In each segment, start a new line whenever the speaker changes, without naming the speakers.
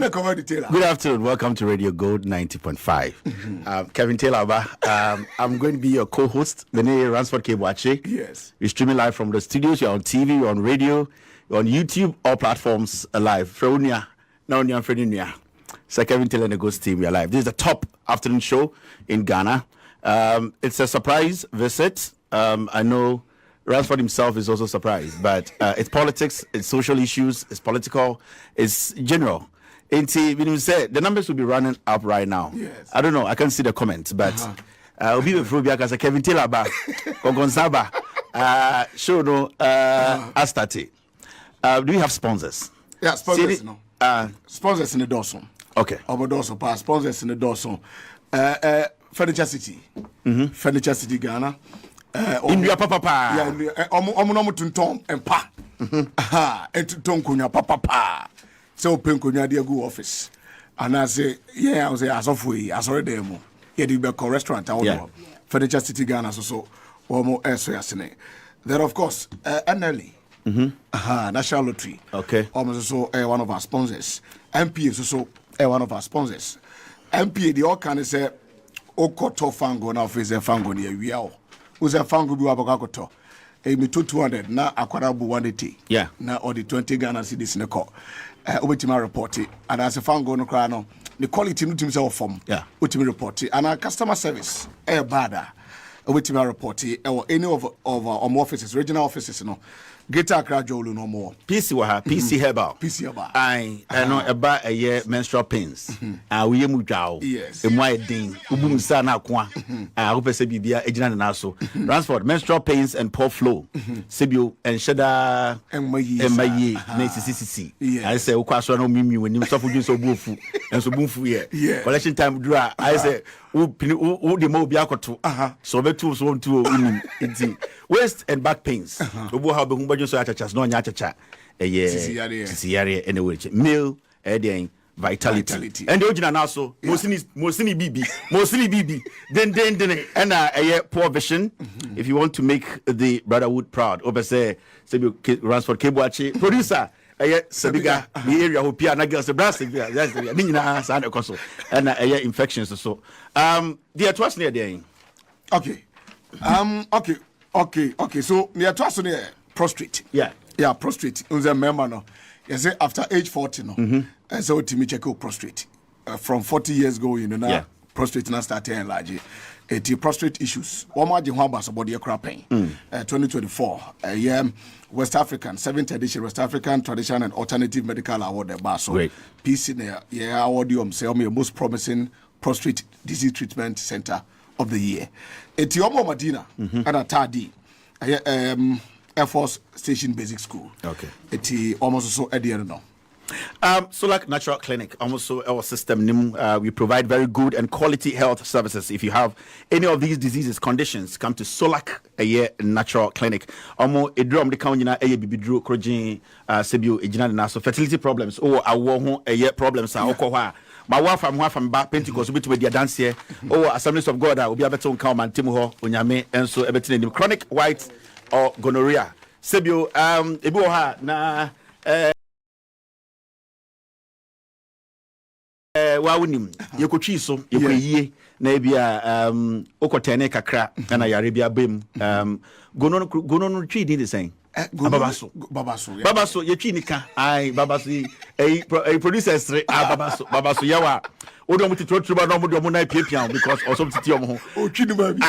Good afternoon. Welcome to Radio Gold 90.5. Kevin Taylor, I'm going to be your co-host. The name is Ransford Kebwache.
Yes.
We're streaming live from the studios. You're on TV, you're on radio, you're on YouTube, all platforms live. Freunia, Naunia, Freunia. So Kevin Taylor and the Ghost team, we are live. This is the top afternoon show in Ghana. It's a surprise visit. I know Ransford himself is also surprised, but it's politics, it's social issues, it's political, it's general. And see, when you say the numbers will be running up right now.
Yes.
I don't know, I can't see the comments, but I'll be with Rubia because Kevin Taylor, Gonzaba, show no, Astate. Do we have sponsors?
Yeah, sponsors. No. Sponsors in the Dawson.
Okay.
Over Dawson, sponsors in the Dawson. Furniture City. Furniture City, Ghana.
India papa.
Yeah, omo tuntom empa. Tuntom kunya papa. So open kunya dia go office. And I say, yeah, I say asofwe, asare demo. Yeah, the be restaurant I Furniture City Ghana so omo eso yasene. Then of course, NLE. National Lottery.
Okay.
Almost so one of our sponsors. NPP is also one of our sponsors. NPP the all kind of say Okoto fango na face fango near wiao. Who's a fango do abakoto? Me 200 na akwara bu 180.
Yeah.
Na or the 20 Ghana cedis ne ko. Obetima report it and as a fango no kra no the quality no team form.
Yeah.
Obetima report it and our customer service bada. Obetima report it or any of our offices, regional offices no. Greater Accra Jolu no more.
PC waha, PC herbal.
PC herbal.
I know about a year menstrual pains. We mujao.
Yes.
A my ding. Ubum sana kwa. Hope sebibia ejina naso. Ransford menstrual pains and poor flow. Sebio and sheda emaye na CCC. I say ukwaso no mimi when you suffer so bufu and so bufu here. Collection time dura. I say u the mo bi akoto. So betu so ntu waist and back pains. Obo ha be so achachas no nya achacha sisiare anyway male vitality and the original now so mosini bibi then and poor vision. If you want to make the brotherhood proud obese Ransford Kebwache producer Sabiga the area who pia na girls the brass that's ni na sound ekoso and infections so the atwas near there.
Okay so near twas near prostrate. Yeah, prostrate. Unze member no. You say after age 40 no. And so to me check out prostrate. From 40 years ago, you know now prostrate now start to enlarge. Prostrate issues. One more jihwa bas about the pain. 2024. West African 7th edition West African Traditional and Alternative Medical Award the baso.
Great.
PC there award say me most promising prostrate disease treatment center of the year. Etiomo Madina and Atadi. Air Force Station Basic School. Okay. It's almost so at the end now.
Solak Natural Clinic, almost so our system. We provide very good and quality health services. If you have any of these diseases, conditions, come to Solak Natural Clinic. Almost a drum the county bibidru krojin sebio ejina na so fertility problems or awo ho problems are okwa. My wife from back Pentecost with the dance here. Assemblies of God will be able to come and timu onyame and so everything chronic white or gonorrhea. Sebio ebuha na wa wonim yekotwi so yekoyie na bia okotene kakra na yare bia bem gono twi din the same babaso yetwi nika ai babaso producers babaso yawa odo mo titro ba no mo do mo na piapia because also titi omo ho otwi ba bi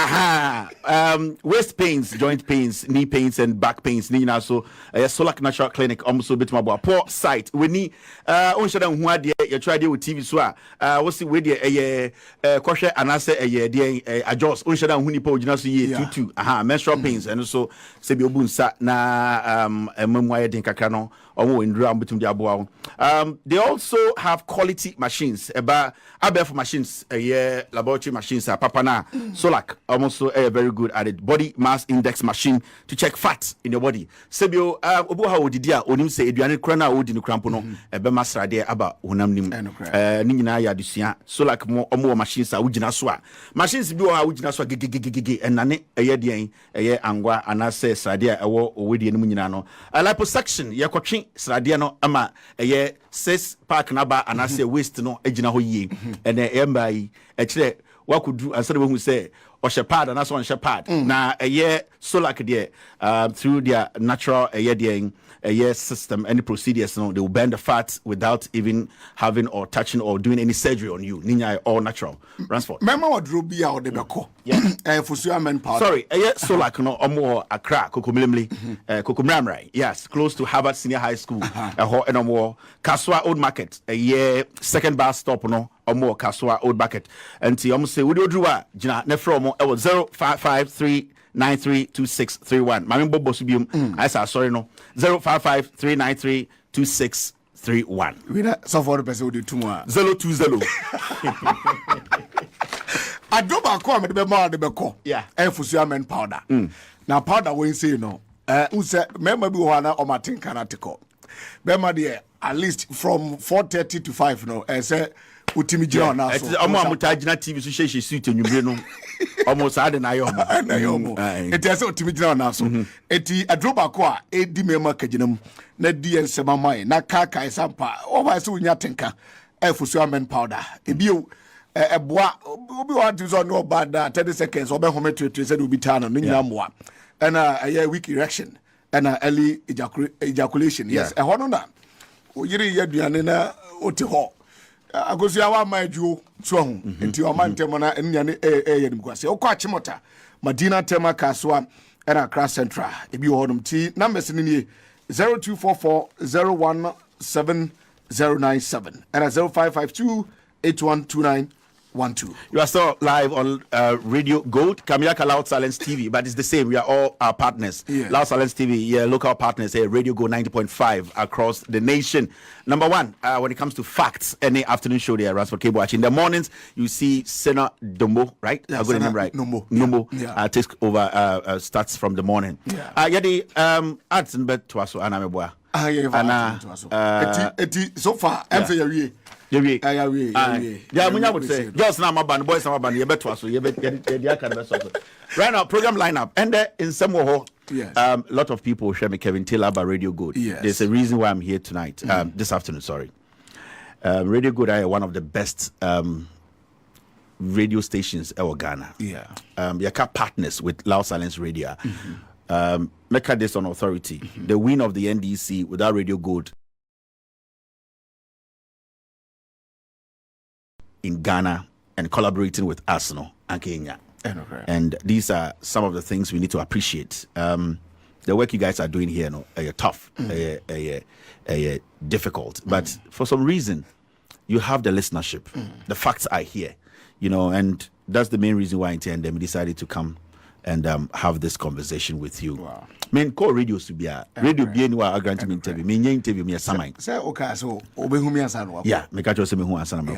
waist pains, joint pains, knee pains and back pains ni na so Solak Natural Clinic almost bit mabo poor sight we ni on shada hu ade ye try dey with TV so we see we dey Kwashes anase dey adjust on shada hu ni pa ogina so ye tutu menstrual pains and so se bi obunsa na memwaye den kakra no omo ndura mbetum di aboa. They also have quality machines about abẹ for machines laboratory machines papa na Solak almost very good at it. Body mass index machine to check fat in your body. Sebio obu ha odidi a onim se eduane kra na odi no krampo no ebe masrade aba honam nim ni nyina ya desua Solak mo omo machines a wugina so a machines bi o ha wugina so gege enane den angwa anase srade a ewo owedie no nyina no liposuction ye kwotwe srade no ama 6 pack na ba anase waste no agina ho yie ene embai ekire wakudu answer we hu say or shepherd and that's one shepherd na Solak there through their natural system, any procedures, they will burn the fat without even having or touching or doing any surgery on you. Ninya all natural. Ransford.
Remember what Ruby or the Beko? Yeah.
Sorry, Solak no omo Accra, Kokomramrai. Yes, close to Harvard Senior High School. And more Kaswa Old Market. Second bus stop no omo Kaswa Old Market. And ti omo say we do draw jina nefro mo 0553932631. Mami Bobo Subium. I say sorry no 0553932631.
We not so for the person who do tomorrow
020.
I do back come the more the beko.
Yeah.
Fusuamen powder. Now powder we say you know. Who say remember be one or Martin Kanatiko. Remember there at least from 4:30 to 5 no. Say utimi jina na so.
Omo amutajina TV so she suit enwure no. Almost had na yo.
Na yo mo. It say utimi jina na so. Eti adroba ko a edi mema kaginam na di ensema mai na kaka esampa. O ba se unya tenka. Fusuamen powder. Ebio boa obi want to no bad 30 seconds obe home to say obi tano no nyina moa. And a weak erection and early ejaculation. Yes, a hono na. O yiri yaduane na oti ho. Agosu awa maju so hu nti o mantemo na nyane yenim kwase o kwa chimota Madina Tema Kaswa and Accra Central ebi hodum ti numbers ni 0244017097 and 0552812912.
You are still live on Radio Gold, Kamiaka Loud Silence TV, but it's the same. We are all our partners. Yeah. Loud Silence TV, local partners here, Radio Gold 90.5 across the nation. Number one, when it comes to facts, any afternoon show there, Ransford Cable Watch. In the mornings, you see Sena Dombo, right?
Yeah,
I got the name right.
Nombo.
Yeah. Takes over, starts from the morning. Yeah. The arts and bed to us, Anameboa.
So far, I'm saying
yeah, would say just now my band boys and my band you better so you right now program lineup and in some way lot of people share me Kevin Taylor about Radio Good. Yes. There's a reason why I'm here tonight this afternoon, sorry. Radio Good are one of the best radio stations in Ghana. They are partners with Loud Silence Radio. Make this on authority. The win of the NDC without Radio Gold in Ghana and collaborating with Arsenal and Kenya. And these are some of the things we need to appreciate. The work you guys are doing here, tough, difficult, but for some reason, you have the listenership. The facts are here, and that's the main reason why in TNM decided to come and have this conversation with you. Wow. Call radio to be a radio be anywhere grant me interview. Me interview me Sammy.
Say okay, so obehu me answer no.
Yeah, me catch say me hu answer na me.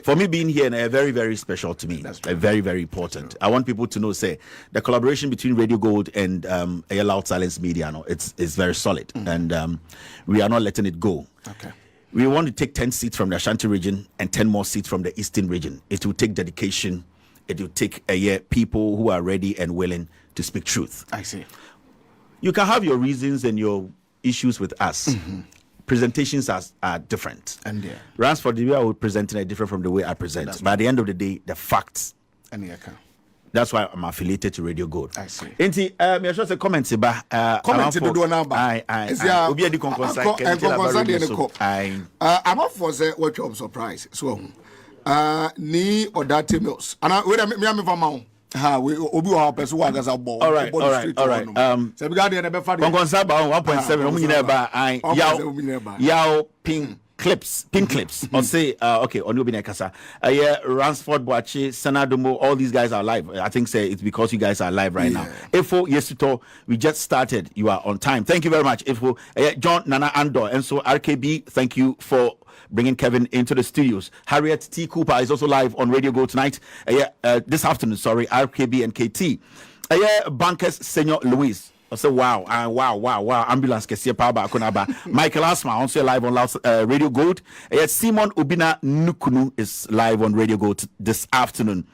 For me being here very very special to me. That's very very important. I want people to know say the collaboration between Radio Gold and Loud Silence Media it's very solid and we are not letting it go.
Okay.
We want to take 10 seats from the Ashanti region and 10 more seats from the Eastern region. It will take dedication. It will take people who are ready and willing to speak truth.
I see.
You can have your reasons and your issues with us. Presentations are different. And Ransford, the way I would present it different from the way I present. But at the end of the day, the facts.
And
that's why I'm affiliated to Radio Gold.
I see.
Enti, me just a comment about
comment to do number.
Obi edi
I'm up for the what job surprise. So ni or that mills. And wait a minute, me am from we obi wa person wa gasa ball.
All right.
So we got the befa.
Konkonsa ba 1.7 omu nyina ba yao ping clips, pin clips, or say, okay, on Obina Kasa, Ransford, Boakye, Senadomo, all these guys are live. I think say it's because you guys are live right now. Ifo, Yesuto, we just started. You are on time. Thank you very much. Ifo, John Nana Andor, and so RKB, thank you for bringing Kevin into the studios. Harriet T. Cooper is also live on Radio Go tonight. This afternoon, sorry, RKB and KT. Bankers Senior Luis. I say wow, wow. Ambulance Kesia Paba Konaba. Michael Asma also live on Radio Gold. Simon Obina Nukunu is live on Radio Gold this afternoon.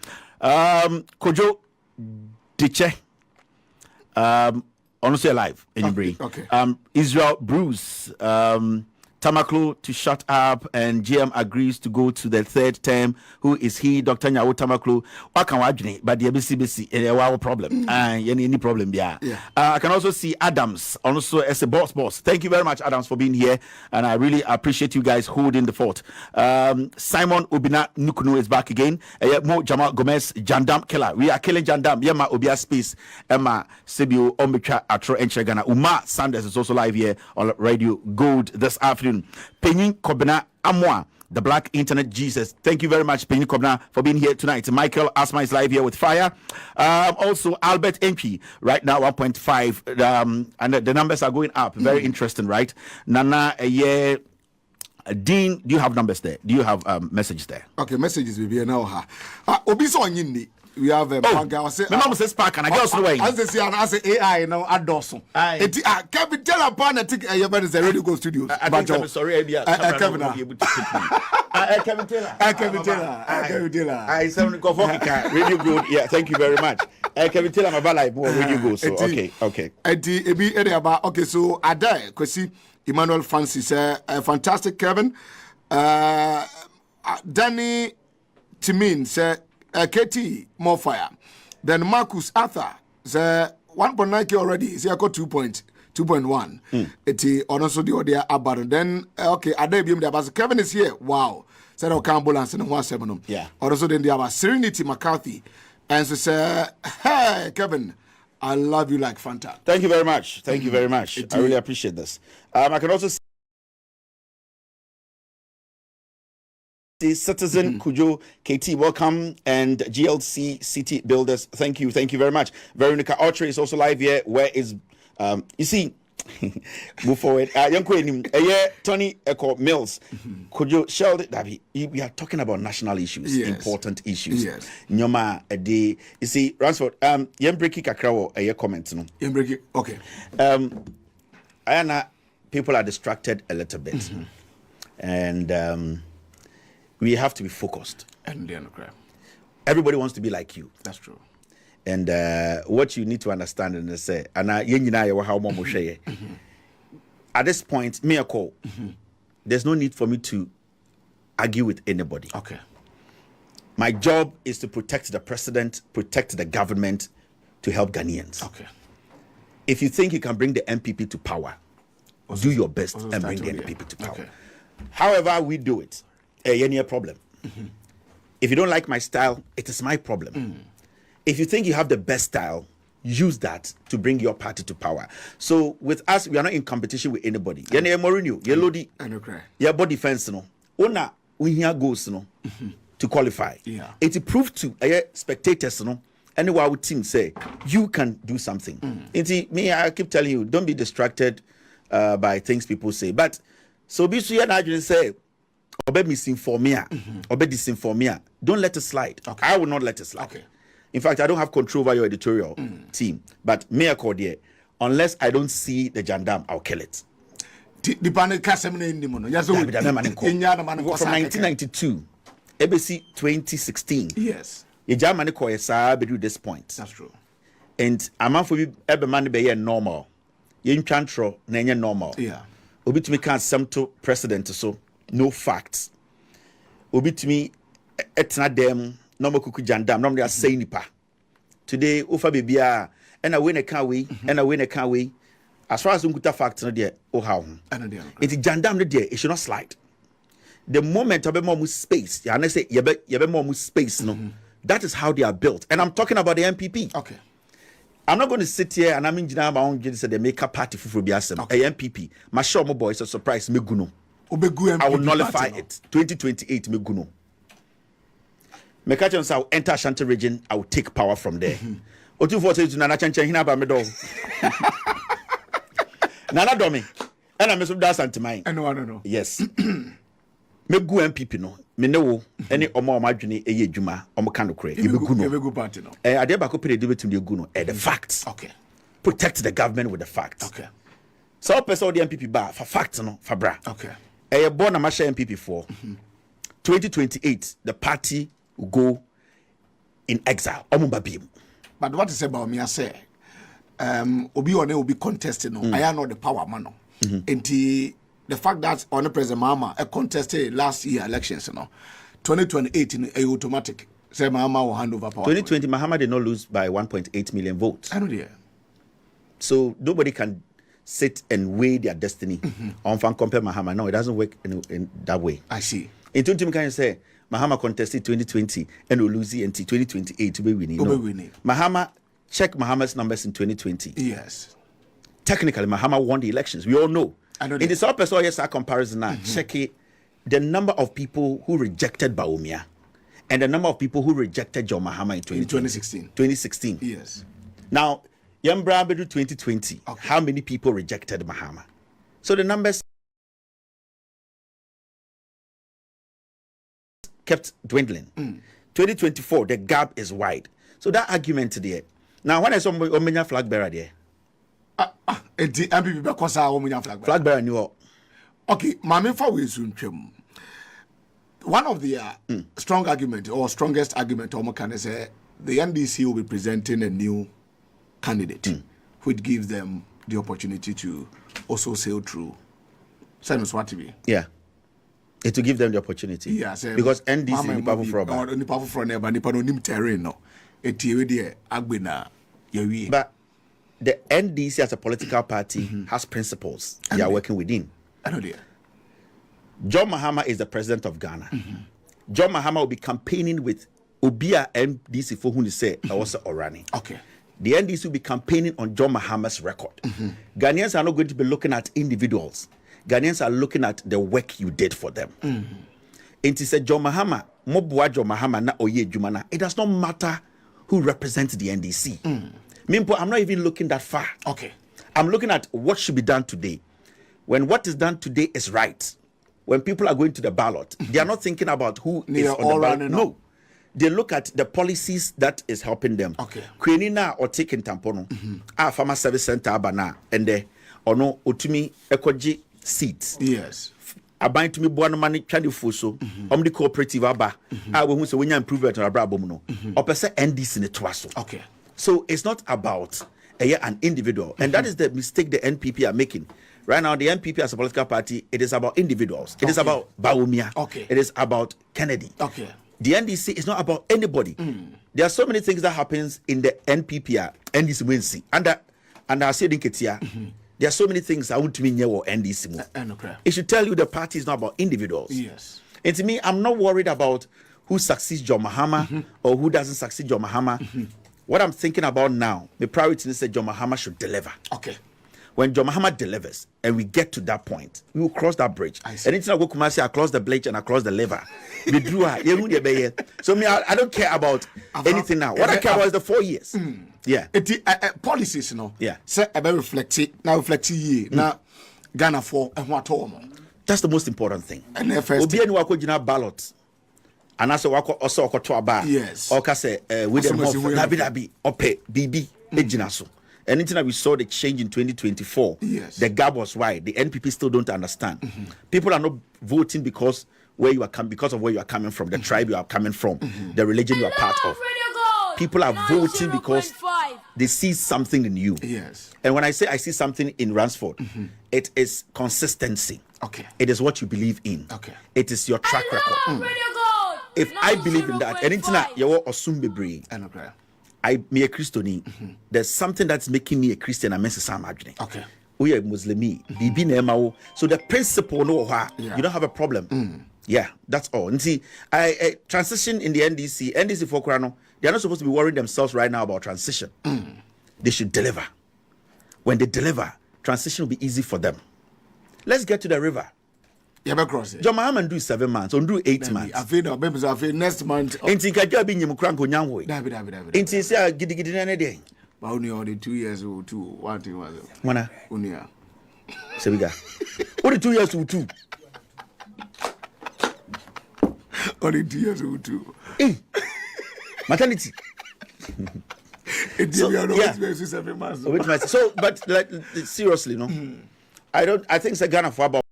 Kojo Kyeremanteng also live in Bray.
Okay.
Israel Bruce. Tamaklo to shut up, and GM agrees to go to the third term. Who is he? Dr. Nyawo Tamaklo. What can we but the BC wow problem. Any problem? Yeah. I can also see Adams also as a boss. Thank you very much, Adams, for being here, and I really appreciate you guys holding the fort. Simon Obina Nukunu is back again. Mo Jamal Gomez, Jandam killer. We are killing Jandam. Yema Obia Space. Emma Sibio Omitra Atro Enchegana. Uma Sanders is also live here on Radio Gold this afternoon. Penny Kwabena Agyapong, the Black Internet Jesus. Thank you very much, Penny Kwabena, for being here tonight. Michael Asma is live here with Fire. Also, Albert NP, right now 1.5. And the numbers are going up. Very interesting, right? Nana, Dean, do you have numbers there? Do you have messages there?
Okay, messages will be now. Obiso Anyindi. We have a
my mom says Park and I guess away.
As they say, I say AI now at Dawson. Can we tell upon a ticket? Your is a Radio Go Studios.
I'm sorry, Kevin Taylor. I sound go for Radio Gold. Yeah, thank you very much. Kevin Taylor, I'm about like Radio Go. So okay.
Okay, so Adai, Kwesi Emmanuel Francis, fantastic, Kevin. Danny Timin said. KT more fire. Then Marcus Arthur say 1.9K already. Is here got 2.1. It also the other about then okay. Adebim there but Kevin is here. Wow. Said our ambulance and 17.
Yeah.
Also then there about Serenity McCarthy and so say hey Kevin, I love you like Fanta.
Thank you very much. Thank you very much. I really appreciate this. I can also Citizen Kujo KT, welcome, and GLC City Builders, thank you very much. Veronica otchere is also live here. Where is you see move forward. Tony Echo Mills Kujo Sheldon Dabi. We are talking about national issues, important issues.
Yes.
Nyoma a day. You see, Ransford, Yembreki Kakrawo a comment no.
Yembreki, okay.
Ayana, people are distracted a little bit. And we have to be focused.
And
everybody wants to be like you.
That's true.
And what you need to understand and say, at this point, there's no need for me to argue with anybody.
Okay.
My job is to protect the president, protect the government, to help Ghanaians.
Okay.
If you think you can bring the NPP to power, do your best and bring the NPP to power.
Okay.
However we do it, any problem. If you don't like my style, it is my problem. If you think you have the best style, use that to bring your party to power. So with us, we are not in competition with anybody. Your body defense no. Ona we here goes no to qualify.
Yeah.
It proved to spectators no. Anyway, our team say you can do something. Me, I keep telling you, don't be distracted by things people say. But so be sure that you say obe misinformia, obe disinformia. Don't let it slide. Okay. I will not let it slide.
Okay.
In fact, I don't have control over your editorial team. But me accordie, unless I don't see the jandam, I'll kill it.
From
1992, ABC 2016.
Yes.
The Germany to this point.
That's true.
And a month for every man be normal. You chantro na normal.
Yeah.
Obi to me can't some to president so no facts. Obi to me etna dem no mo kuku jandam no they say nipa. Today ofa bibia and I win a can we and I win a can we. As far as unkuta facts no there oh how. It jandam no there it should not slide. The moment of more space, I say you more space no. That is how they are built. And I'm talking about the NPP.
Okay.
I'm not going to sit here and I'm in my own say they make a party for Biasem. A NPP. My show my boy is a surprise me guno. I will nullify it. 2028 me guno. Me catch on I will enter Ashanti region. I will take power from there. Otu for say to Nana Chenchen hina ba me do. Nana do me. And I meso da Asante mine.
No.
Yes. Me gu NPP no. Me ne wo ene omo adwene eye adwuma omo ka no kure. E be gu no.
E be gu party no.
Ade ba ko pere de betum de gu no. The facts.
Okay.
Protect the government with the facts.
Okay.
So person the NPP ba for facts no for bra.
Okay.
A born a masha NPP for 2028 the party will go in exile.
But what is about me I say obi one will be contesting no. I am not the power man no. And the fact that on the President Mahama contested last year elections, 2028 in a automatic. Say Mahama will hand over power.
2020, Mahama did not lose by 1.8 million votes.
I know there.
So nobody can sit and weigh their destiny on fan compare Mahama. No, it doesn't work in that way.
I see.
In 2020, can you say Mahama contested 2020 and will lose until 2028 to be winning? No. Mahama, check Mahama's numbers in 2020.
Yes.
Technically, Mahama won the elections. We all know.
I know
in the South Person, yes, our comparison now, check it. The number of people who rejected Bawumia and the number of people who rejected John Mahama in
2016.
2016.
Yes.
Now, Yambra Bedu 2020. Okay. How many people rejected Mahama? So the numbers kept dwindling. 2024, the gap is wide. So that argument there. Now, when I saw Omenya flag bearer there.
NPP because Omenya
flag bearer knew.
Okay, Mami Fawi one of the strong argument or strongest argument can say the NDC will be presenting a new candidate which gives them the opportunity to also sail through.
Yeah. It will give them the opportunity.
Yeah,
because NDC ni powerful for
about. Ni powerful for never ni panonim terrain no. Etiwe de agbena yewi.
But the NDC as a political party has principles they are working within.
I know there.
John Mahama is the president of Ghana. John Mahama will be campaigning with Obia NDC for whom he say also Orani.
Okay.
The NDC will be campaigning on John Mahama's record. Ghanaians are not going to be looking at individuals. Ghanaians are looking at the work you did for them. And he said, John Mahama, Mobua John Mahama, na Oye Jumana. It does not matter who represents the NDC. Mimpo, I'm not even looking that far.
Okay.
I'm looking at what should be done today. When what is done today is right, when people are going to the ballot, they are not thinking about who is on the ballot. No. They look at the policies that is helping them.
Okay.
Kwenina or taking tampono. Farmer service center abana and the ono utumi ekoji seats.
Yes.
Abain to me buano money chandi fuso. The cooperative aba. I will say when you improve it on abrabomuno. Or per se NDC in the twaso.
Okay.
So it's not about an individual. And that is the mistake the NPP are making. Right now, the NPP as a political party, it is about individuals. It is about Bawumia.
Okay.
It is about Kennedy.
Okay.
The NDC is not about anybody. There are so many things that happens in the NPP, NDC Wincy. And I said in Ketia, there are so many things I want to mean or NDC. It should tell you the party is not about individuals.
Yes.
And to me, I'm not worried about who succeeds John Mahama or who doesn't succeed John Mahama. What I'm thinking about now, the priority is that John Mahama should deliver.
Okay.
When John Mahama delivers and we get to that point, we will cross that bridge. And it's not go Kumasi across the bridge and across the lever. We drew her. So me, I don't care about anything now. What I care about is the 4 years. Yeah.
Policies, you know.
Yeah.
Say about reflect ye now Ghana for and what all.
That's the most important thing.
And the first
Obi enu wako jina ballot. And also wako also wako to aba.
Yes.
Or kase with them dabi ope bibi ejina so. Anything that we saw the change in 2024,
yes.
The gap was wide. The NPP still don't understand. People are not voting because where you are because of where you are coming from, the tribe you are coming from, the religion you are part of. People are voting because they see something in you.
Yes.
And when I say I see something in Ransford, it is consistency.
Okay.
It is what you believe in.
Okay.
It is your track record. If I believe in that, anything that you are assuming, me a Christian. There's something that's making me a Christian. I miss Sam Adrian.
Okay.
We are Muslimi. So the principle, you don't have a problem. Yeah, that's all. And see, I transition in the NDC for Kurano, they are not supposed to be worrying themselves right now about transition. They should deliver. When they deliver, transition will be easy for them. Let's get to the river. John Mahamman do 7 months, on do 8 months.
I feel next month.
Inti kaja bin yim kranko nyanwo. Inti say gidi na dey.
Ba only on 2 years old too. One thing was.
Wana.
Unia.
Sebiga. Only 2 years old too.
Only 2 years old too.
Maternity.
So,
but like seriously, no. I think it's a Ghana for about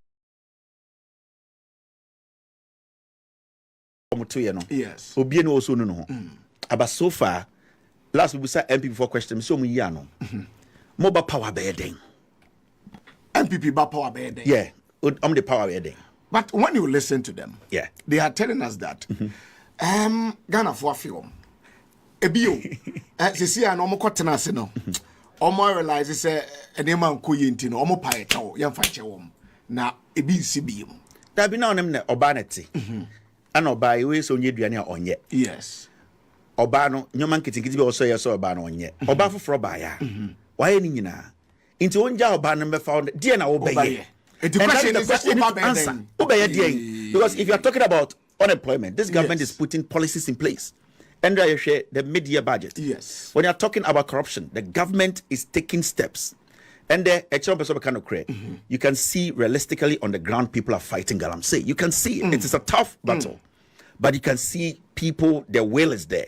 yes.
Obi no also no. But so far, last we said NPP for question, so we ya no. Mobile power bedding.
NPP ba power bedding.
Yeah, the power bedding.
But when you listen to them,
yeah,
they are telling us that Ghana for film. Ebio, see, I know more cotton no. Omo realize say enema nkoye nti no omo pae tawo yem fa che na ebi nsi
da bi na onem ne oba neti ana oba we so nye duane a onye
yes
oba no nyoma nkitikiti bi oso ye so oba no onye oba foforo ba ya waye ni nyina nti onja oba no be found die na wo beye
the question is
because if you are talking about unemployment, this government is putting policies in place. And I share the mid-year budget.
Yes.
When you're talking about corruption, the government is taking steps. And the you can see realistically on the ground people are fighting galamsey. You can see it is a tough battle. But you can see people, their will is there.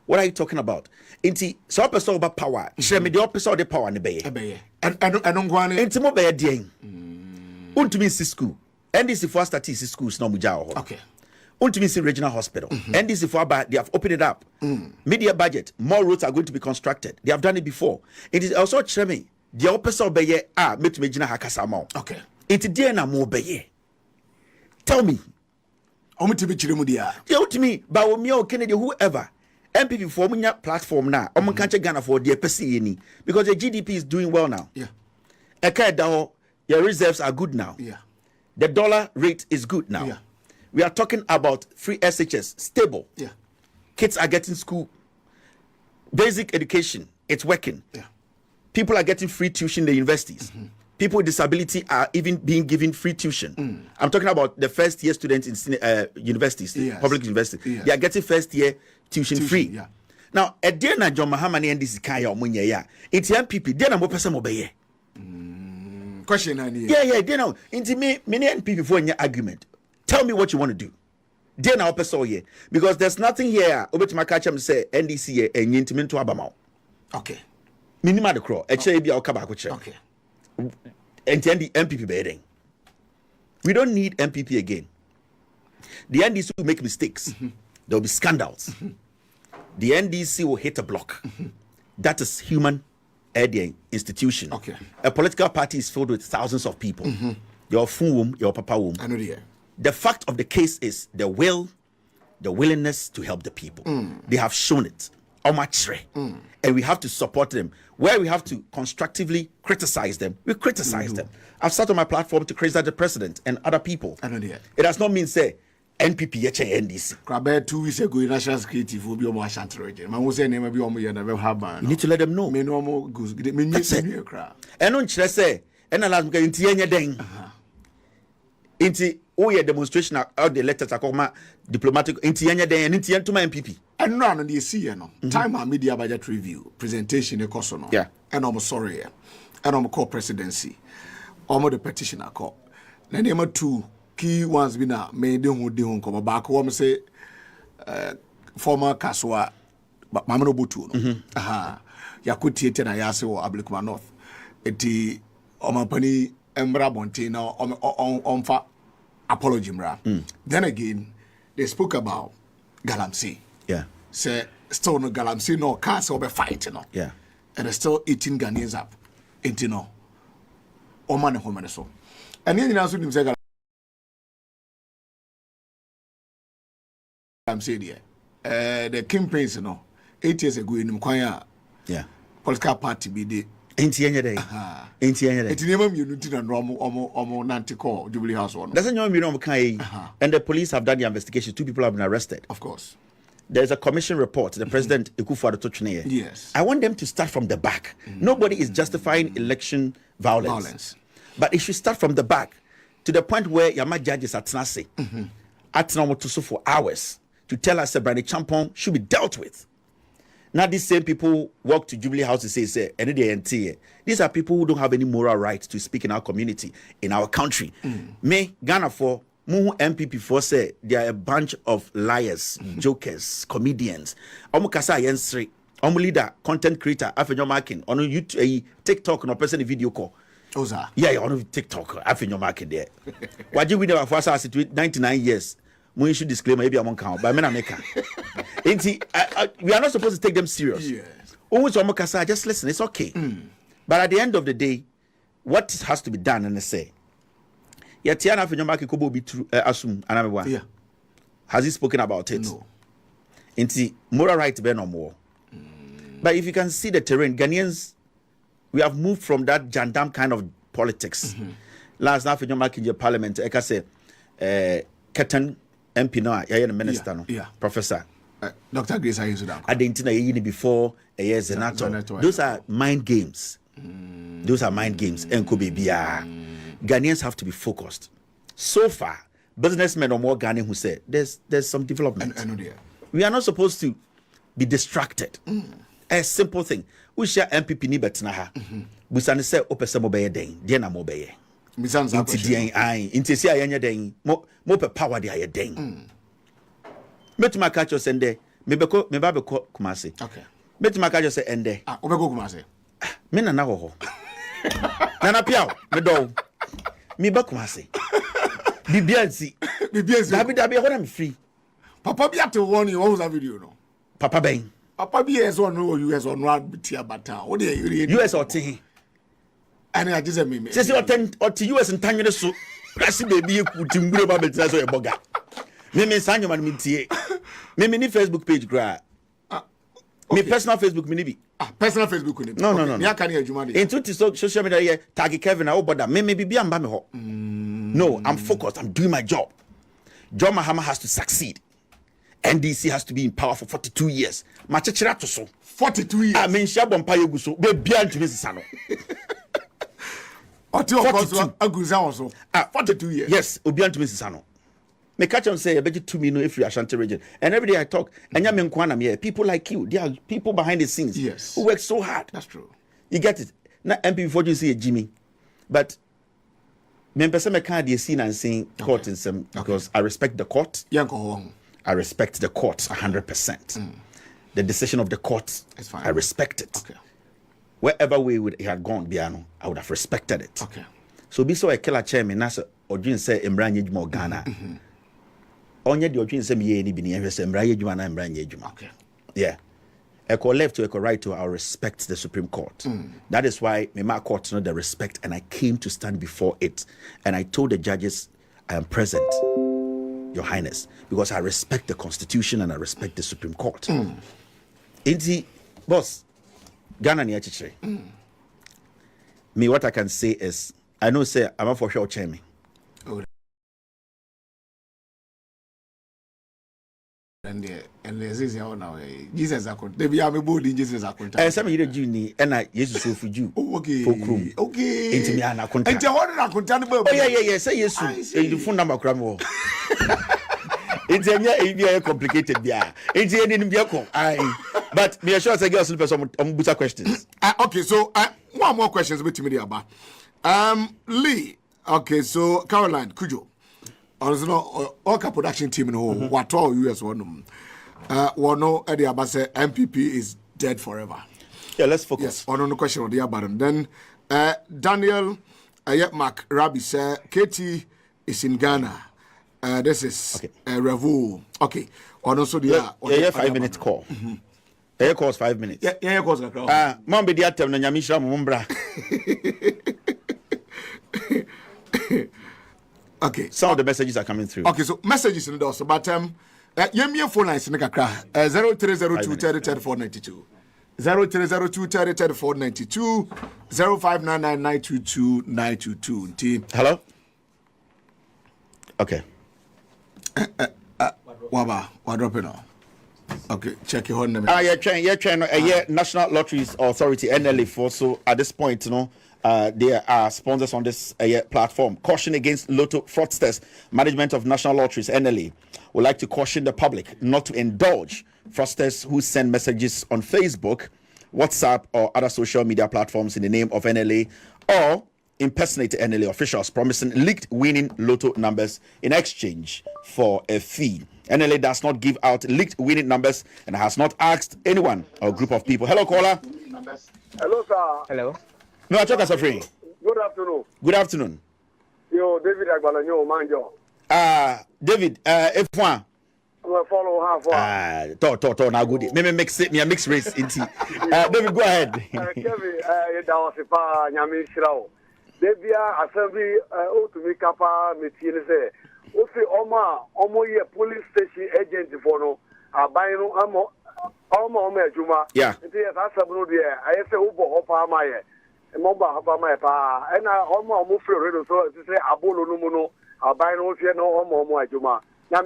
What are you talking about? Inti so person about power. Share me the opposite the power in the
and don't go on
into mo be dey. Untumi si school. NDC for statistics schools no muja.
Okay.
Ultimately, see regional hospital. NDC for they have opened it up. Media budget, more roads are going to be constructed. They have done it before. It is also Chemi. The opposite obeye met me jina hakasamo.
Okay.
It is na mo obeye. Tell me.
Omutibi chirimudia.
Tell me, Bawumia Kennedy, whoever. NPP for munya platform now. Omo kanche Ghana for the PCNI because the GDP is doing well now.
Yeah.
Your reserves are good now.
Yeah.
The dollar rate is good now.
Yeah.
We are talking about free SHS, stable.
Yeah.
Kids are getting school. Basic education, it's working.
Yeah.
People are getting free tuition in the universities. People with disability are even being given free tuition. I'm talking about the first year students in universities, public universities. They are getting first year tuition free.
Yeah.
Now, at the end of John Mahamani and this Kaya Omunya, yeah, it's NPP. Then I'm a person obey.
Question.
Yeah, you know, into me, many NPP for your argument. Tell me what you want to do. Then I'll pass all here. Because there's nothing here. Over to my catch say NDC and Yintimin to Abamau.
Okay.
Minima the crow. HAB or Kabakucha.
Okay.
And the MPP bedding. We don't need MPP again. The NDC will make mistakes. There will be scandals. The NDC will hit a block. That is human institution.
Okay.
A political party is filled with thousands of people. Your womb, your papa womb.
I know the
The fact of the case is the willingness to help the people. They have shown it. Otchere. And we have to support them. Where we have to constructively criticize them, we criticize them. I've started my platform to criticize the president and other people.
I know the
It does not mean say NPP NDC.
About 2 weeks ago, national security will be on my Asante region. My was name be on my never have.
You need to let them know.
Me no more goose.
That's it. And on say, and allow me to inti ding. Inti your demonstration out the letters are diplomatic inti and inti to my MPP.
And none of the see time our media budget review presentation a course no.
Yeah.
And I'm sorry. And I'm call presidency. The petition I call. Then there are 2 key ones been made who come back home say former Kaswa Mahamadu Bawumia. Yakuti na yase wo Ablikuma North. Eti omampani embra bonte na onfa apology mra. Then again they spoke about galamsey.
Yeah.
Say still no galamsey no cars over fight no.
Yeah.
And they're still eating Ghanaians up. Enti no. Oman home so. And then also nim say galamsey there. The campaigns no 8 years ago in Mkwanya.
Yeah.
Political party be the
Ain't any day. Ain't any day.
It's never unity and Romo Nantico, Jubilee House one.
Doesn't know and the police have done the investigation. 2 people have been arrested.
Of course.
There's a commission report. The president Akufo Addo.
Yes.
I want them to start from the back. Nobody is justifying election violence. But it should start from the back. to the point where Yama judges at Nase, at Namotuso for hours to tell us that Brani Champon should be dealt with. Now, these same people walk to Jubilee House to say, these are people who don't have any moral right to speak in our community, in our country. Me, Ghana for Muhu NPP for say they are a bunch of liars, jokers, comedians. Omukasa Yensri, leader, content creator, Afenyo Markin, on YouTube, TikTok, no person video call.
Oza.
Yeah, on TikTok, Afenyo Markin there. Why do we never force us to 99 years? We should disclaim maybe I'm on count, but I'm maker. We are not supposed to take them serious. Yes. Always just listen, it's okay. But at the end of the day, what has to be done and say, yeah, Tiana Finyomaki Kobo be true assume Anamewa. Yeah. Has he spoken about it? No. Inti moral right be no more. But if you can see the terrain, Ghanaians, we have moved from that jandam kind of politics. Last night Finyomaki in the parliament, I can say Ketan MP no, yeah, minister no, professor.
Dr. Grace Ayusudan.
I didn't know before a year Zenato. Those are mind games. Those are mind games. Ghanaians have to be focused. So far, businessmen or more Ghanaian who say there's some development. We are not supposed to be distracted. A simple thing. We share NPP ni betnaha. We say opesa mobeye den. Diena mobeye. Inti dien ai. Inti si ayanya den. Mo pe power di aye den. Metuma catch us ende. Me ba be Kumasi. Okay. Metuma catch us ende.
Ah, obeko Kumasi.
Me na ho. Nana piao. Me do. Me ba Kumasi. Bibiansi. Dabi ho na me free.
Papa bi ate one you always have video no.
Papa ben.
Papa bi yes or no US or no bitia bata. What dey
US or tin.
And I just me.
Say or to US and tanwene so. Press baby ku timbure ba betina so e boga. Me sanyo man me tie. Me ni Facebook page gra. Me personal Facebook me ni bi.
Personal Facebook ni.
No.
Me aka na adwuma dey.
Into social media here tag Kevin na oboda. Me bi amba me ho. No, I'm focused. I'm doing my job. John Mahama has to succeed. NDC has to be in power for 42 years. Machechira to so.
42 years.
I mean, Shabon Payo so. Be beyond to Mrs. Sano.
42 years.
Yes, beyond to Mrs. Sano. Me catch on say, I bet you 2 million if you Ashanti region. And every day I talk, and I'm here. People like you, there are people behind the scenes who work so hard.
That's true.
You get it. Now, MP before you see a Jimmy. But me can't be seen and saying court in some because I respect the court. I respect the court 100%. The decision of the court, I respect it. Okay. Wherever way it had gone, Biano, I would have respected it. Okay. So be so a killer chairman, Nasa or Jin say Embranye Juma Ghana. Only the Ojin say me any bini and say Embranye Juma and Embranye Juma. Okay. Yeah. Echo left to echo right to I respect the Supreme Court. That is why my court know the respect and I came to stand before it. And I told the judges I am present. Your Highness, because I respect the Constitution and I respect the Supreme Court. Inti, boss, Ghana ni otchere. Me, what I can say is, I know say I'm a for sure chairman.
And this is how now Jesus account. They be a bold in Jesus account.
Some of you Juni and I Jesus so for you.
Okay. Okay.
Inti me ana account.
Inti what account?
Oh yeah. Say yes. The phone number kramo. It's a complicated, yeah. It's but me assure say girls some buta questions.
Okay, so one more questions with me about. Lee. Okay, so Caroline Kujo. Also, all production team in whole what all US one. One no the about say NPP is dead forever.
Yeah, let's focus.
Yes, on the question of the about then Daniel Mark Rabbi say Katie is in Ghana. This is Revu. Okay. And also the
5-minute call. Air calls 5 minutes.
Yeah, calls.
Mom Bediatuo na nyamisha mumbra.
Okay.
Some of the messages are coming through.
Okay, so messages in the also, but your phone line is in the 0302 30 492. 0302 30 492 0599 922 922.
Hello? Okay.
Waba, what dropping now? Okay, check your name.
You're trying. National Lotteries Authority (NLA) for so at this point, They are sponsors on this platform. Caution against lotto fraudsters. Management of National Lotteries, NLA, would like to caution the public not to indulge fraudsters who send messages on Facebook, WhatsApp, or other social media platforms in the name of NLA or impersonate NLA officials promising leaked winning lotto numbers in exchange for a fee. NLA does not give out leaked winning numbers and has not asked anyone or group of people. Hello, caller.
Hello, sir.
Hello.
No, I talk free.
Good afternoon.
Good afternoon.
Yo, David Agbalanyo, manjo.
David, if one.
Follow half.
Now good. Maybe mix race into. David, go ahead.
Kevin, that was a pa nyami shirao. Debia assembly to me kapa metine say. O fi omo ye police station agent for no. Abayin no omo ejuma.
Yeah.
Nti e sa sabno de I say ubo hopa amaye. Moba hopa amaye pa. E na omo free radio so say abolo no mu no. Abayin no fi no omo ejuma.
All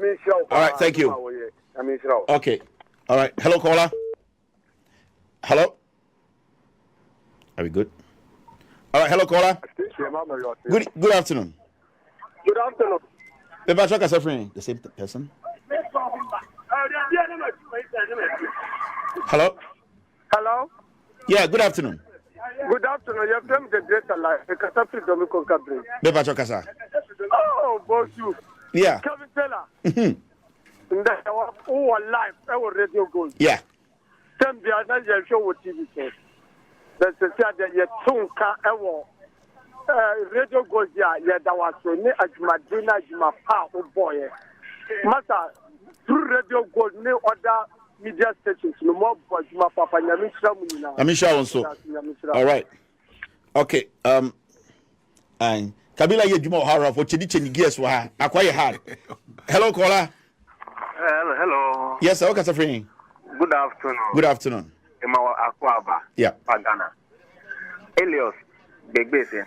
right, thank you. Okay. All right. Hello, caller. Hello. Are we good? All right. Hello, caller. Good afternoon.
Good afternoon.
The same person. Hello.
Hello.
Yeah. Good afternoon.
Good afternoon. You're from the Greater Life. The Katapri Dominican Country. Oh, boss you.
Yeah.
Kevin Taylor. That was all life. Our RadioGold.
Yeah.
Some be another show with TV. That's the sad that you tunka ever. RadioGold. Yeah, that was so near Ajmadina Jumapa. Oh boy. Master through RadioGold. No other media stations. No more for Jumapa.
Yamisha also. All right. Okay. And Kabila ye Juma Hara for Chedichen Gears wa acquire hard. Hello, caller.
Hello.
Yes, sir. What's free?
Good afternoon.
Good afternoon.
Emawa Akwaba.
Yeah.
Pagana. Elios Begbese.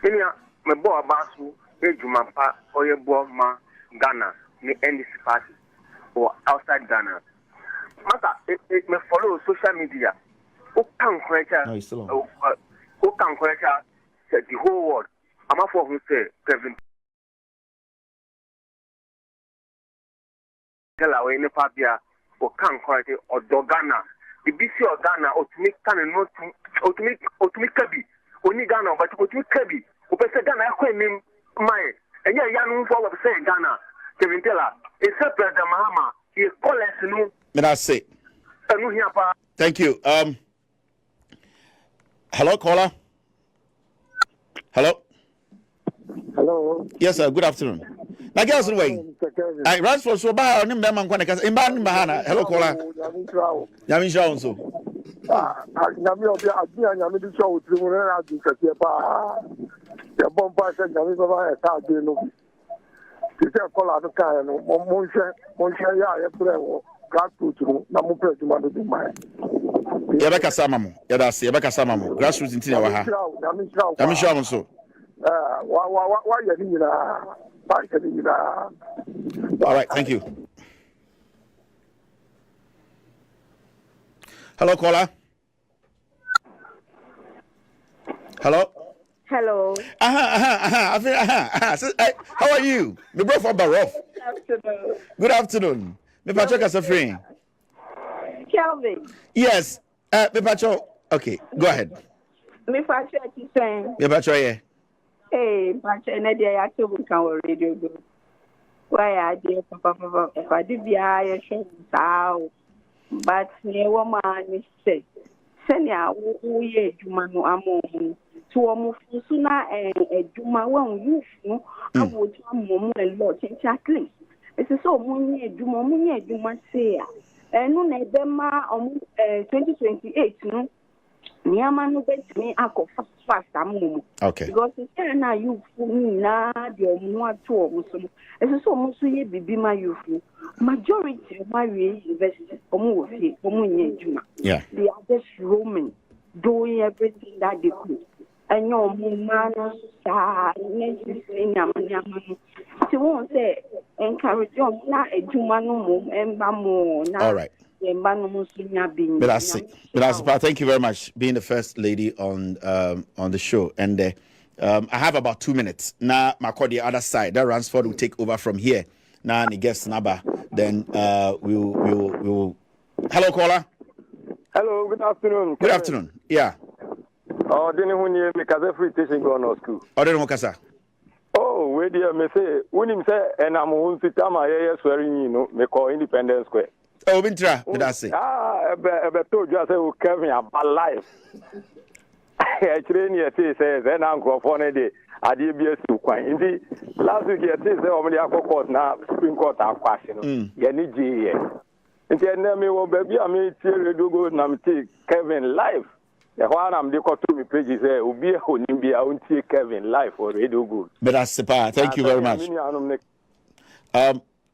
Minia me bo abasu ejuma pa oye bo ma Ghana ni NDC party or outside Ghana. Mata me follow social media. O kan kweka.
No, he's still on.
O kan kweka. The whole world. I'm not for who say Kevin. Tell away in the Fabia or can't quite or Dogana. The BC or Ghana or to make can not to make Kabi. Only Ghana, but to make Kabi. Who say Ghana, I name my and yeah, young for say Ghana. Kevin Teller. It's a President Mahama. He calls no.
May I say? Thank you. Hello, caller. Hello.
Hello.
Yes, sir. Good afternoon. Now, guess what? I ran for so bad. I'm not going to in Bahana. Hello, caller. Yamin Shaw so.
Yami obi adia Yami di show with you na adi kase pa. Ya bomba se Yami baba e ta de no. Ti se kola no kan no. Mo nse ya ye pre wo. Grassroots no na mo pre juma do mai.
Yabaka Samamu. Yadasi Yabaka Samamu. Grassroots in Tina Waha. Yamin Shaw so. All right, thank you. Hello, caller. Hello.
Hello.
How are you? The Brefo Barof.
Good afternoon.
Good afternoon. Me Patrick Asafrin.
Kelvin.
Yes. Me Patrick. Okay, go ahead.
Me Patrick is saying.
Me Patrick, yeah.
Hey, Patrick, Kennedy Agyapong can RadioGold. Why I did Papa, I did the eye show. But near woman is say, Senya, we Jumano Amo. To almost sooner and Juma won't use no. I would mom and lot exactly. It's so money, Juma say. And no, Nebema on 2028, no. Niamanu bet me ako fast amu.
Okay.
Because it's na you na the more to so. It's so much ye bibi ma you majority of my university omu fi omu nye juma.
Yeah.
They are just roaming, doing everything that they could. And your man sa necessarily nyamanu. So won't say encourage you na ejuma no mo emba mo na.
All right. Thank you very much being the first lady on the show. And I have about 2 minutes. Now, the other side, that Ransford will take over from here. Now, he gets Naba. Then we'll. Hello, caller.
Hello, good afternoon.
Good afternoon. Yeah.
Oh, didn't you make a free station go on school?
I don't know, Kasa.
Oh, where do you say? When him say, and I'm going to tell my swearing, you know, me call Independence Square.
Oh, Bintra, that's it.
I told you, I said, we Kevin about life. I train you, says, and I'm going for a day. I did be a quite. Indeed, last week, you say, oh, the Aqua Court now, Supreme Court, our question. You need G. And then, me, well, baby, I mean, RadioGold, and I'm taking Kevin live. The one I'm the to pages there will be a Honimbi, I won't take Kevin live for RadioGold. But that's super. Thank you very much.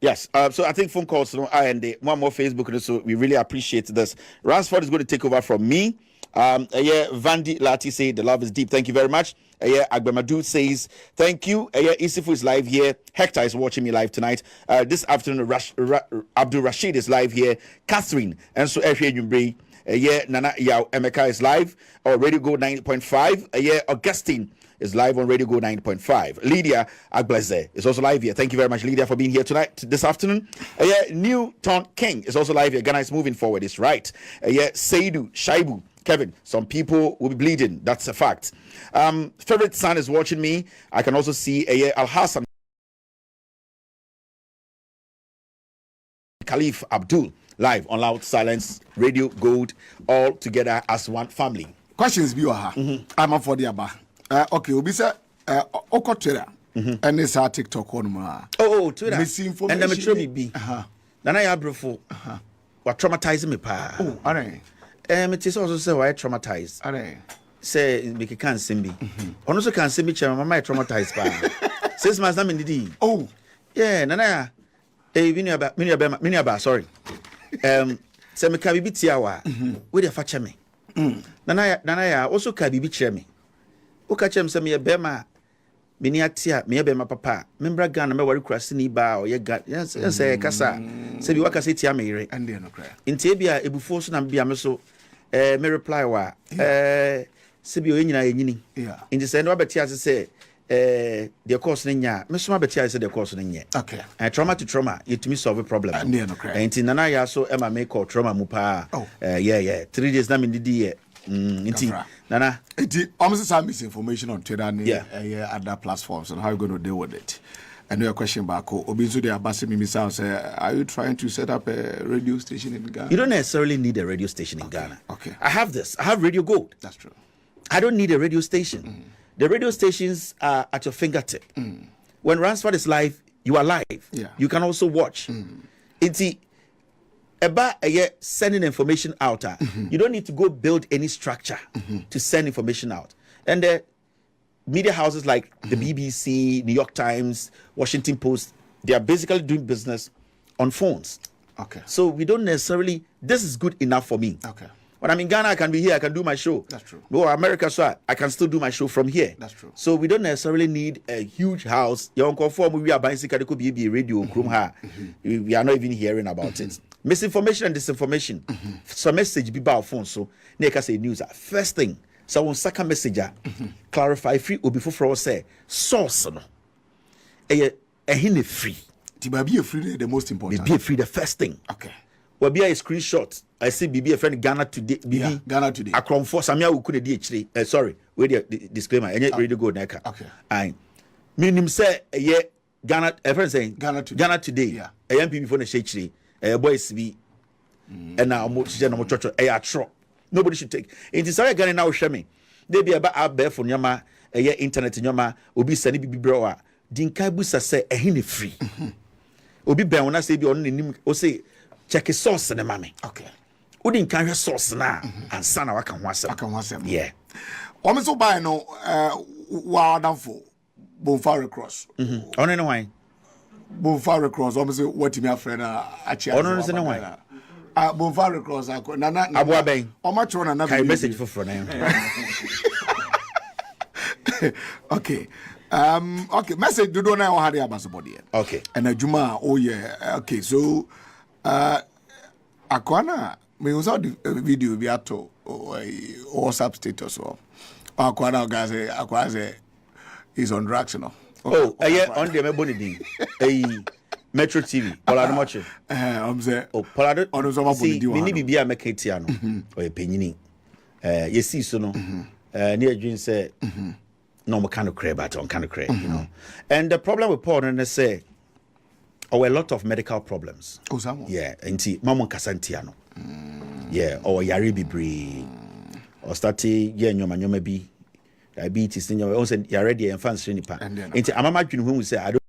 Yes. So I think phone calls, and one more Facebook, so we really appreciate this. Ransford is going to take over from me. Vandi Lati say the love is deep. Thank you very much. Agbemadu says thank you. Isifu is live here. Hector is watching me live tonight. This afternoon, Abdul Rashid is live here. Catherine and so Nana Yao Emeka is live on RadioGold 90.5. Augustine is live on RadioGold 90.5. Lydia Agbleze is also live here. Thank you very much, Lydia, for being here tonight, this afternoon. Newton King is also live here. Ghana is moving forward, it's right. Seidu, Shaibu, Kevin, some people will be bleeding. That's a fact. Favorite son is watching me. I can also see Al Hassan, Khalif Abdul, live on Loud Silence, RadioGold, all together as one family.
Questions be I'm up for the aba. Okay, we'll be say okothere and it's our TikTok on ma.
Oh, Twitter.
Misinformation.
And I'm a trouble be. Nana ya Brefo. What traumatizing me pa.
Oh, alright.
It is also say why traumatized.
Alright.
Say make it can't sing me. Also can't sing me chair my traumatized pa. 6 months na me ndidi.
Oh.
Yeah, Nana. Miniaba, sorry. Say me ka bibi tiawa. We dey fache me. Nana ya also ka bibi kire me. Okachem say me bema mini atia me bema papa. Membra Ghana me wari krasi ni ba o ye ga. Yes, say kasa. Say bi waka say tia me yire.
And dey no cry.
Nti bia ebufo so na bia me so me reply wa say bi o nyina yenyini.
Yeah.
Nti say no abetia say the course nya me so abetia say the course nya.
Okay.
Trauma to trauma you to me solve a problem.
And dey no cry.
Nti nana ya so e ma make call trauma mu pa. Yeah. 3 days na me ndidi Nti Nana.
Almost some misinformation on Twitter and other platforms and how you're going to deal with it. And your question back, Obinzu de Abasi Mimisa say, are you trying to set up a radio station in Ghana?
You don't necessarily need a radio station in Ghana.
Okay.
I have this. I have RadioGold.
That's true.
I don't need a radio station. The radio stations are at your fingertip. When Ransford is live, you are live.
Yeah.
You can also watch. About sending information out, you don't need to go build any structure to send information out. And the media houses like the BBC, New York Times, Washington Post, they are basically doing business on phones.
Okay.
So we don't necessarily, this is good enough for me.
Okay.
When I'm in Ghana, I can be here, I can do my show.
That's true.
Or America, so I can still do my show from here.
That's true.
So we don't necessarily need a huge house. We are buying radio, we are not even hearing about it. Misinformation and disinformation. Some message be about phone, so they can say news. First thing, so one second messenger clarify free or before for say source no. A free.
Be a free the most important.
Be a free the first thing.
Okay.
Well, be a screenshot. I see BB a friend Ghana today.
Yeah, Ghana today.
Akron for Samia who could DHD. Sorry, wait the disclaimer. And yet RadioGold neka.
Okay.
I mean say Ghana. A friend saying
Ghana today.
Ghana today.
Yeah.
A NPP for the shechri. Boys be. And now I'm church. Nobody should take. It is sorry Ghana now show me. They be about out there for nyama. Internet nyama. Obi sani bibi browa. Dinkai busa say free. Obi be when I say be on the o say. Check a source in the mammy.
Okay.
We didn't carry a source now, and son, I can watch them. Yeah.
Almost by no wild down for Bonfire Cross.
On any wine.
Bonfire Cross, almost what you have friend.
On any wine.
Bonfire Cross, I could not.
Abu Bang.
How much on another
message for name?
Okay. Okay, message do don't know how they are about body.
Okay.
And a Juma, oh yeah. Okay, so Akwana, me was out the video be Ato WhatsApp status or Akwana Akwana is on drugs, you know.
Oh, yeah, on the Mebonidi, Metro TV, Polado Moche.
I'm there.
Oh, Polado,
on the
see, we need to be a Mekatiano or a penny. You see, so no, near June said, no, kind of crab, but on kind of crab, you know. And the problem with Paul, and they say, or a lot of medical problems.
Oh, some.
Yeah, and see, Mamon Casantiano. Yeah, or Yaribi Bree, or Stati, yeah, Nyoma be diabetes, and you're also already and fancy nipa. And I'm imagining who say, I don't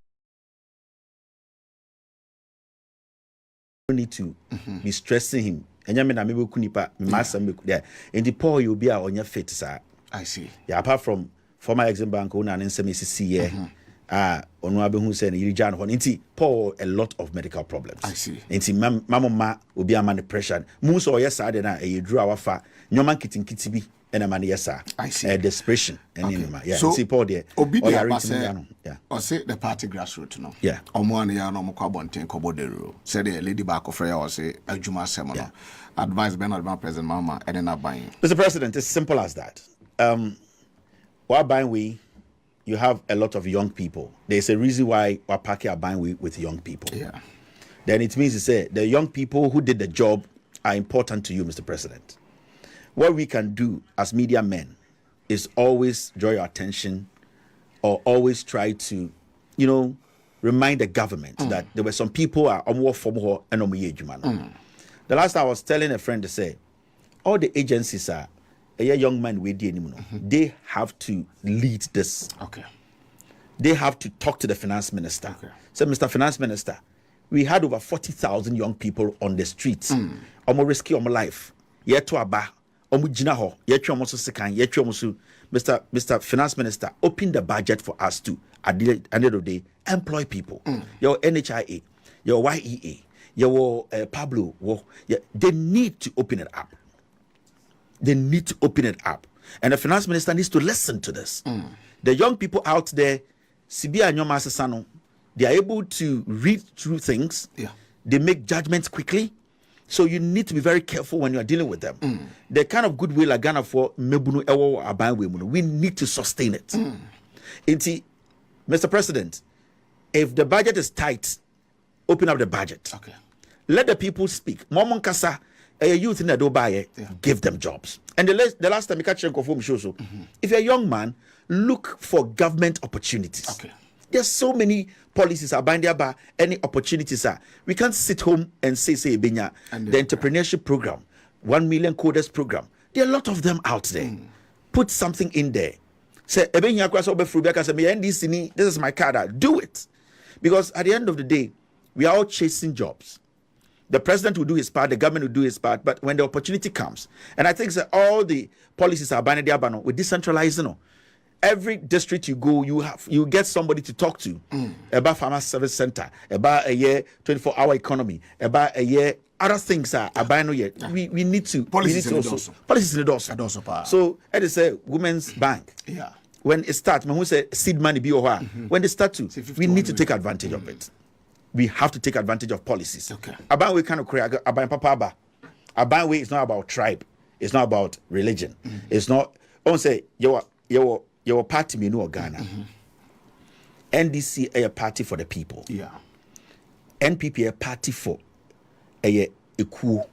need to be stressing him. And you mean, I'm able to nipa, master, yeah, and the poor you'll be on your fit, sir.
I see.
Yeah, apart from former exim bank owner and SMCC, on who said Irijan Honti, Paul a lot of medical problems.
I see.
And Mamma will be a man depression. Moose or yes, I didn't a drew our fat, no man kitting kitty and a man, yes, sir.
I see.
Desperation. And
yeah, so
see Paul there.
Yeah. Or say the party grassroots, no.
Yeah.
Omwani ya no Mkwabonten Kobodero. Said the lady back of Freya or say a Juma Semono. Advise Bernard President Mama and then not buying.
Mr. President, it's simple as that. While buying we, you have a lot of young people. There's a reason why Wapake are buying with young people.
Yeah.
Then it means to say the young people who did the job are important to you, Mr. President. What we can do as media men is always draw your attention or always try to, remind the government that there were some people are and the last time I was telling a friend to say, all the agencies are a young man with they have to lead this.
Okay.
They have to talk to the finance minister.
Okay.
So, Mr. Finance Minister, we had over 40,000 young people on the streets. Omo risky omo life. Yeto aba. Omo jinaho. Yeto omo so sekan. Yeto omo so. Mr. Finance Minister, open the budget for us to, at the end of the day, employ people. Your NHIA, your YEA, your Pablo. They need to open it up. They need to open it up. And the finance minister needs to listen to this. The young people out there, Sibia and Yoma Sasano, they are able to read through things.
Yeah.
They make judgments quickly. So you need to be very careful when you are dealing with them. The kind of goodwill like Ghana for Mebunu Ewo Abaywe, we need to sustain it. Mr. President, if the budget is tight, open up the budget.
Okay.
Let the people speak. Momon Kasa, a youth in the Dubai, give them jobs. And the last time you catch so if you're a young man, look for government opportunities.
Okay.
There's so many policies are binding about any opportunities are. We can't sit home and say Benya, the entrepreneurship program, 1 million coders program. There are a lot of them out there. Put something in there. Say this is my card. Do it. Because at the end of the day, we are all chasing jobs. The president will do his part, the government will do his part, but when the opportunity comes, and I think that all the policies are binding with decentralizing. Every district you go, you get somebody to talk to about farmer service center, about a year 24-hour economy, about a year other things are buying yet. We need to
policies in
the also. So it is a women's bank.
Yeah.
When it starts, when we say seed money be or when they start to, we need to take advantage of it. We have to take advantage of policies.
Okay.
About we kind of create about Papa. About way it's not about tribe. It's not about religion. It's not. I won't say your party me no Ghana. NDC a party for the people.
Yeah.
NPP a party for a coup.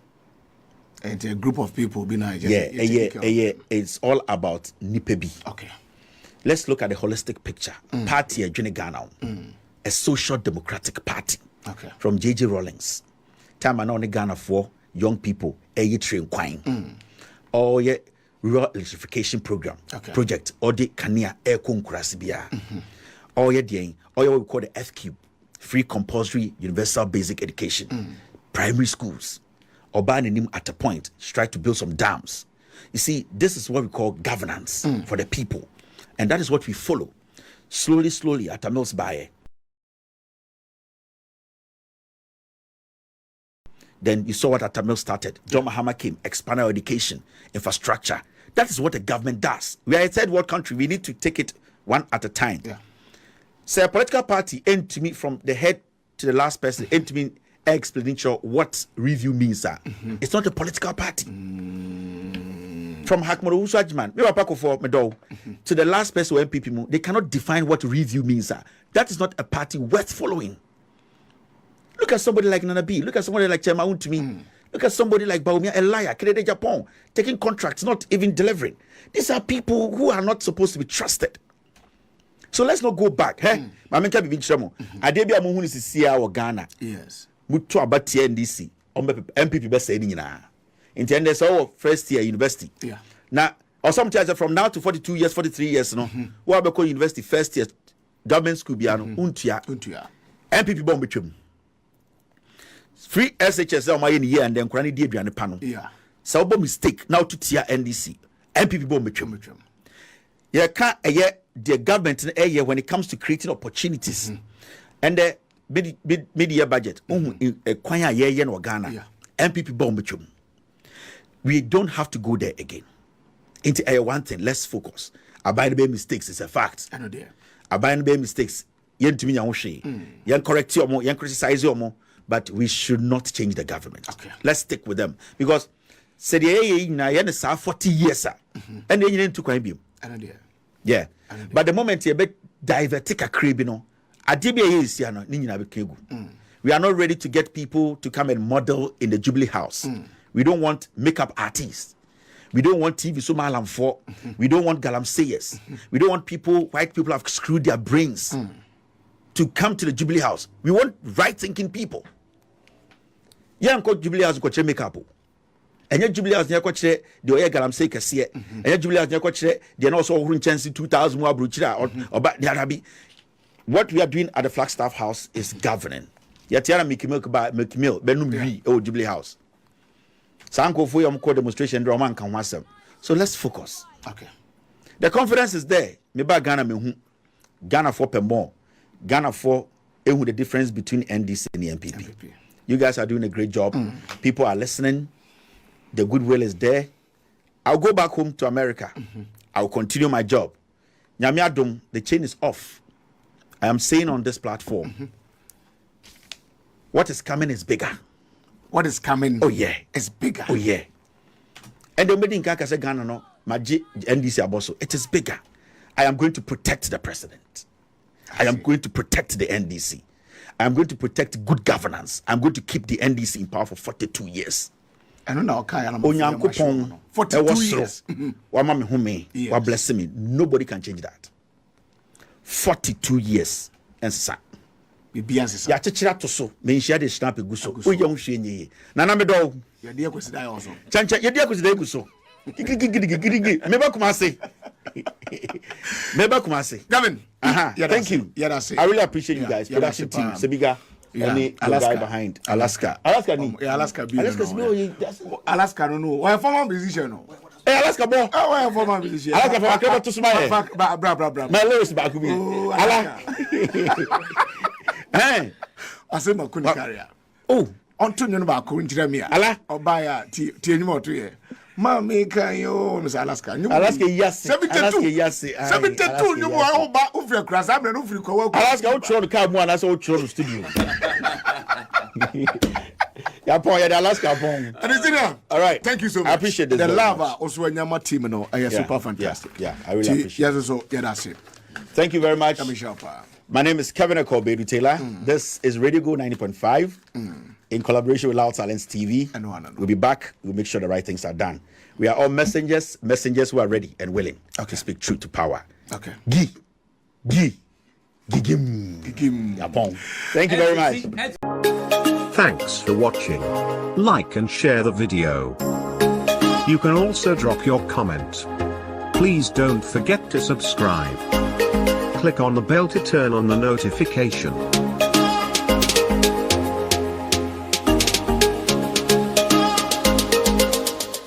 And a group of people be nice.
It's all about Nipebi.
Okay.
Let's look at the holistic picture. Party a Ghana. A social democratic party.
Okay.
From JJ Rawlings. Time and only Ghana for young people. A train quine. Or rural electrification program.
Okay.
Project. Or the Kania Air Kunkurasibia. Or what we call the FQ. Free compulsory universal basic education. Primary schools. Or banning at a point. Try to build some dams. You see, this is what we call governance for the people. And that is what we follow. Slowly at a mills by. Then you saw what Atamil started. John Mahama came, expanded our education, infrastructure. That is what the government does. We are a third world country. We need to take it one at a time.
Yeah.
So a political party aimed to me from the head to the last person, aimed to me explanation what review means, sir. It's not a political party. From Hakmoro Usajman, me Akufo for Medo to the last person who NPP, they cannot define what review means, sir. That is not a party worth following. Look at somebody like Nana B. Look at somebody like Chema to me. Look at somebody like Bawumia, a liar, Kennedy Agyapong, taking contracts, not even delivering. These are people who are not supposed to be trusted. So let's not go back. Hey, Mameka Bibi Chamo. Adebia Muhuni Sia or Ghana.
Yes.
Mutu abati NDC. MPP best saying na. Intended so first year university.
Yeah.
Now, or sometimes from now to 42 years, 43 years, no. What about university first year government school biano untia. MPP bomb between. Free SHS on my year and then Kurani Diabri and the panel.
Yeah.
So mistake now to tia NDC. MPP bomb between. Yeah, can't the government in a year when it comes to creating opportunities and the mid-year budget. Kwanya year no Ghana. MPP bomb between. We don't have to go there again. Into one thing, let's focus. Abide by mistakes is a fact.
I know there.
Abide by mistakes. Yen to me yen correct you more, yen criticize you more, but we should not change the government.
Okay.
Let's stick with them because said na yen is 40 years and then you need to crime him.
I know there.
Yeah. But the moment you bet divertic a crib, you know, we are not ready to get people to come and model in the Jubilee House. We don't want makeup artists. We don't want TV Somalam for. We don't want galamseyers. We don't want white people have screwed their brains to come to the Jubilee House. We want right-thinking people. Yeah, I'm Jubilee House ko makeup. And yet Jubilee House the oya galamsey kese. And yet Jubilee House the also run chance 2000 more bruchira or back the Arabi. What we are doing at the Flagstaff House is governing. Yatiara Mikimilk by Milk Benumi or Jubilee House. Sanko for your demonstration drama can wasem. So let's focus.
Okay.
The confidence is there. Maybe Ghana me Ghana for more. Ghana for the difference between NDC and the NPP. You guys are doing a great job. People are listening. The goodwill is there. I'll go back home to America. I'll continue my job. Nyame adom, the chain is off. I am saying on this platform, what is coming is bigger.
What is coming?
Oh yeah,
it's bigger.
Oh yeah. And the meeting Kaka say Ghana no, my NDC aboso. It is bigger. I am going to protect the president. I am going to protect the NDC. I am going to protect good governance. I'm going to keep the NDC in power for 42 years.
I don't know. Okay, I'm
42 years. Wama me hume, wa bless me. Nobody can change that. 42 years and sa. Ya chechira to so me nhia de snap eguso oya nhwe nyi nana me do
ya de akwesi also
chancha ya de akwesi da eguso gigi me ba kuma say
Gavin,
thank you. I really appreciate you guys. Production team Sebiga and Alaska guy behind Alaska ni
Alaska no why former musician no
Alaska boy
why former musician
Alaska for akeba to smile
bra
my lyrics back me ala
I say my kuni career.
Oh,
onto no ba ko njira me
ala
oba ya ti enyimo to ye. Ma me kan yo Miss Alaska.
Alaska yes.
72 you wa ba ofre krasa me no ofre ko wa.
Alaska o tro car mu ana so o tro studio. Ya pon ya Alaska pon. All right.
Thank you so much.
I appreciate this.
The lava also anyama team no super fantastic.
Yeah, I really appreciate.
Yes so yeah that's it.
Thank you very much. My name is Kevin Akobedu Taylor. This is RadioGold 90.5 in collaboration with Loud Silence TV. We'll be back. We'll make sure the right things are done. We are all messengers who are ready and willing to speak truth to power.
Okay.
Yapong. Thank you very much.
Thanks for watching. Like and share the video. You can also drop your comment. Please don't forget to subscribe. Click on the bell to turn on the notification.